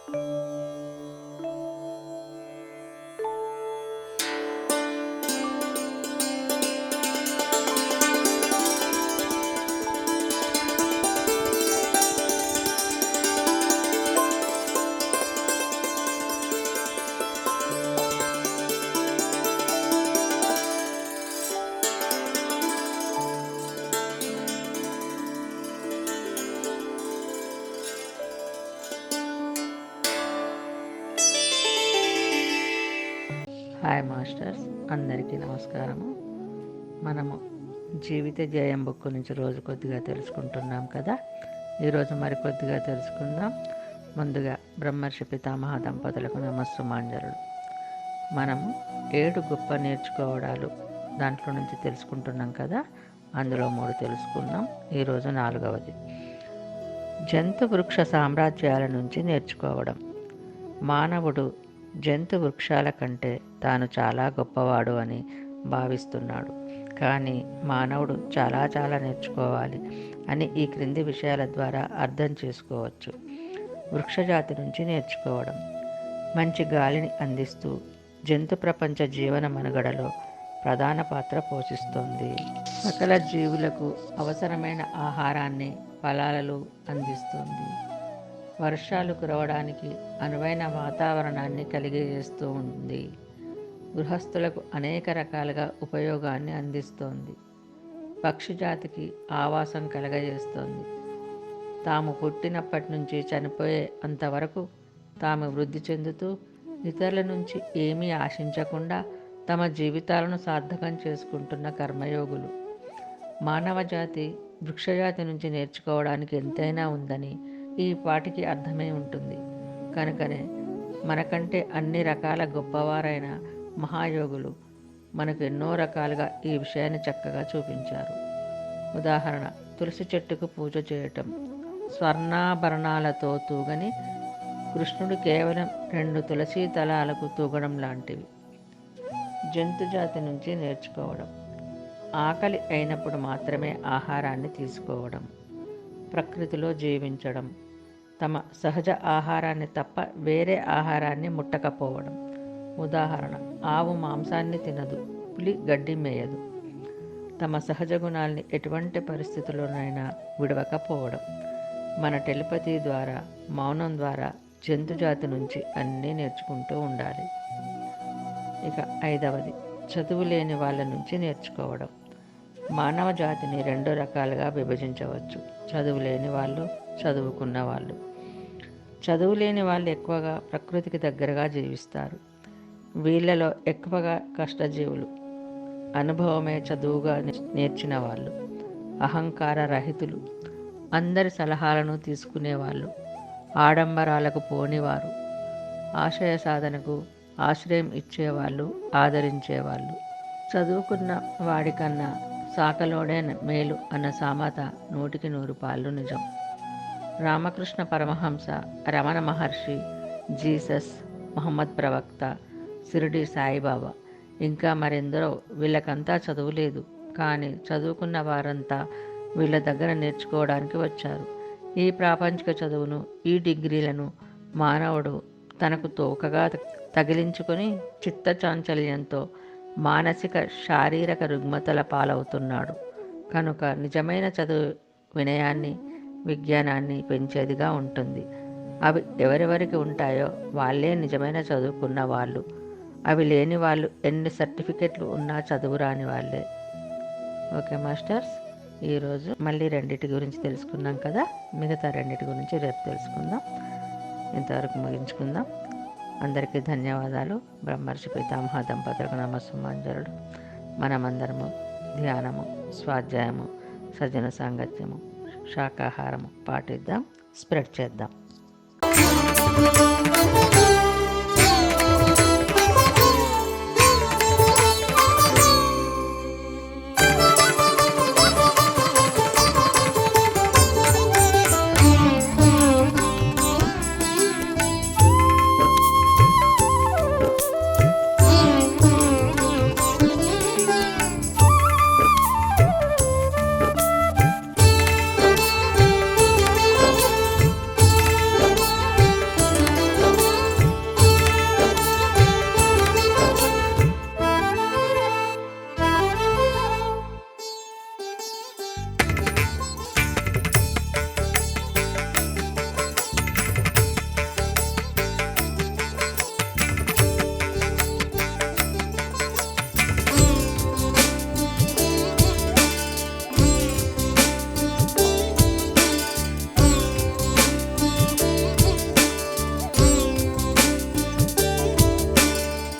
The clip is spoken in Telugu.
హాయ్ మాస్టర్స్, అందరికీ నమస్కారము. మనము జీవిత జయం బుక్ నుంచి రోజు కొద్దిగా తెలుసుకుంటున్నాం కదా. ఈరోజు మరికొద్దిగా తెలుసుకుందాం. ముందుగా బ్రహ్మర్షి పితామహ దంపతులకు నమస్సుమాంజలుడు. మనము 7 గొప్ప నేర్చుకోవడాలు దాంట్లో నుంచి తెలుసుకుంటున్నాం కదా. అందులో 3 తెలుసుకున్నాం. ఈరోజు 4వది జంతు వృక్ష సామ్రాజ్యాల నుంచి నేర్చుకోవడం. మానవుడు జంతు వృక్షాల కంటే తాను చాలా గొప్పవాడు అని భావిస్తున్నాడు. కానీ మానవుడు చాలా నేర్చుకోవాలి అని ఈ క్రింది విషయాల ద్వారా అర్థం చేసుకోవచ్చు. వృక్షజాతి నుంచి నేర్చుకోవడం. మంచి గాలిని అందిస్తూ జంతు ప్రపంచ జీవన మనుగడలో ప్రధాన పాత్ర పోషిస్తోంది. సకల జీవులకు అవసరమైన ఆహారాన్ని ఫలాలు అందిస్తుంది. వర్షాలు కురవడానికి అనువైన వాతావరణాన్ని కలిగజేస్తూ ఉంది. గృహస్థులకు అనేక రకాలుగా ఉపయోగాన్ని అందిస్తోంది. పక్షి జాతికి ఆవాసం కలగజేస్తోంది. తాము పుట్టినప్పటి నుంచి చనిపోయే అంతవరకు తాము వృద్ధి చెందుతూ ఇతరుల నుంచి ఏమీ ఆశించకుండా తమ జీవితాలను సార్థకం చేసుకుంటున్న కర్మయోగులు. మానవ జాతి వృక్షజాతి నుంచి నేర్చుకోవడానికి ఎంతైనా ఉందని ఈ పాటికి అర్థమై ఉంటుంది. కనుకనే మనకంటే అన్ని రకాల గొప్పవారైన మహాయోగులు మనకు ఎన్నో రకాలుగా ఈ విషయాన్ని చక్కగా చూపించారు. ఉదాహరణ, తులసి చెట్టుకు పూజ చేయటం, స్వర్ణాభరణాలతో తూగని కృష్ణుడు కేవలం 2 తులసీ దళాలకు తూగడం లాంటివి. జంతుజాతి నుంచి నేర్చుకోవడం. ఆకలి అయినప్పుడు మాత్రమే ఆహారాన్ని తీసుకోవడం, ప్రకృతిలో జీవించడం, తమ సహజ ఆహారాన్ని తప్ప వేరే ఆహారాన్ని ముట్టకపోవడం. ఉదాహరణ, ఆవు మాంసాన్ని తినదు, పులి గడ్డి మేయదు. తమ సహజ గుణాల్ని ఎటువంటి పరిస్థితుల్లోనైనా విడవకపోవడం. మన టెలిపతి ద్వారా, మౌనం ద్వారా జంతుజాతి నుంచి అన్నీ నేర్చుకుంటూ ఉండాలి. ఇక 5వది చదువు లేని వాళ్ళ నుంచి నేర్చుకోవడం. మానవ జాతిని 2 రకాలుగా విభజించవచ్చు: చదువు లేని వాళ్ళు, చదువుకున్న వాళ్ళు. చదువు లేని వాళ్ళు ఎక్కువగా ప్రకృతికి దగ్గరగా జీవిస్తారు. వీళ్ళలో ఎక్కువగా కష్టజీవులు, అనుభవమే చదువుగా నేర్చిన వాళ్ళు, అహంకార రహితులు, అందరి సలహాలను తీసుకునేవాళ్ళు, ఆడంబరాలకు పోనివారు, ఆశయ సాధనకు ఆశ్రయం ఇచ్చేవాళ్ళు, ఆదరించేవాళ్ళు. చదువుకున్న వాడికన్నా సాకలోడే మేలు అన్న సామెత 100కి 100 పాళ్ళు నిజం. రామకృష్ణ పరమహంస, రమణ మహర్షి, జీసస్, మహమ్మద్ ప్రవక్త, షిరిడి సాయిబాబా, ఇంకా మరెందరో వీళ్ళకంతా చదువు లేదు. కానీ చదువుకున్న వారంతా వీళ్ళ దగ్గర నేర్చుకోవడానికి వచ్చారు. ఈ ప్రాపంచిక చదువును, ఈ డిగ్రీలను మానవుడు తనకు తోకగా తగిలించుకొని చిత్త చాంచల్యంతో మానసిక శారీరక రుగ్మతల పాలవుతున్నాడు. కనుక నిజమైన చదువు వినయాన్ని, విజ్ఞానాన్ని పెంచేదిగా ఉంటుంది. అవి ఎవరెవరికి ఉంటాయో వాళ్ళే నిజమైన చదువుకున్న వాళ్ళు. అవి లేని వాళ్ళు ఎన్ని సర్టిఫికెట్లు ఉన్నా చదువు రాని వాళ్ళే. ఓకే మాస్టర్స్, ఈరోజు మళ్ళీ 2 గురించి తెలుసుకున్నాం కదా. మిగతా 2 గురించి రేపు తెలుసుకుందాం. ఇంతవరకు ముగించుకుందాం. అందరికీ ధన్యవాదాలు. బ్రహ్మర్షి పితామహ దంపతులకు నమస్సుమాంజలుడు. మనమందరము ధ్యానము, స్వాధ్యాయము, సజ్జన సాంగత్యము, శాకాహారము పాటిద్దాం, స్ప్రెడ్ చేద్దాం.